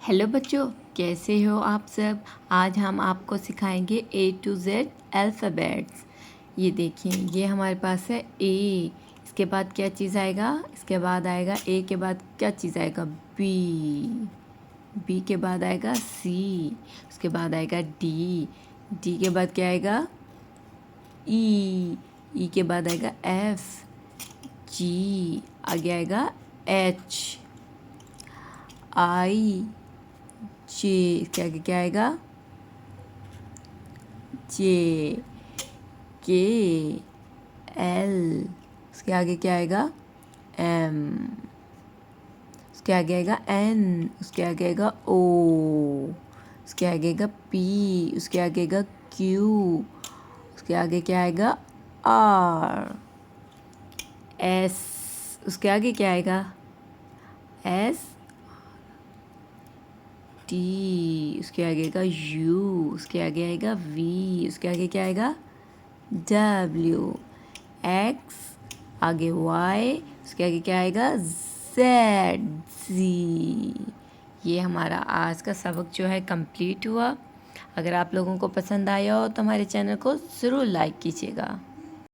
Hello बच्चों, कैसे हो आप सब। आज हम आपको सिखाएंगे A to Z अल्फ़ाबेट्स। ये देखिए, ये हमारे पास है A। इसके बाद क्या चीज़ आएगा? इसके बाद आएगा A के बाद क्या चीज़ आएगा? B। B के बाद आएगा C। उसके बाद आएगा D। D के बाद क्या आएगा? E। E के बाद आएगा F। G। आगे आएगा H। I। जे। इसके आगे क्या आएगा? जे। के। एल। उसके आगे क्या आएगा? एम। उसके आगे आएगा एन। उसके आगे आएगा ओ। उसके आगे आएगा पी। उसके आगे आएगा क्यू। उसके आगे क्या आएगा? आर। एस। उसके आगे क्या आएगा? एस। टी। उसके आगे आएगा यू। उसके आगे आएगा वी। उसके आगे क्या आएगा? डब्ल्यू। एक्स। आगे वाई। उसके आगे क्या आएगा? जेड। जी। ये हमारा आज का सबक जो है कंप्लीट हुआ। अगर आप लोगों को पसंद आया हो तो हमारे चैनल को ज़रूर लाइक कीजिएगा।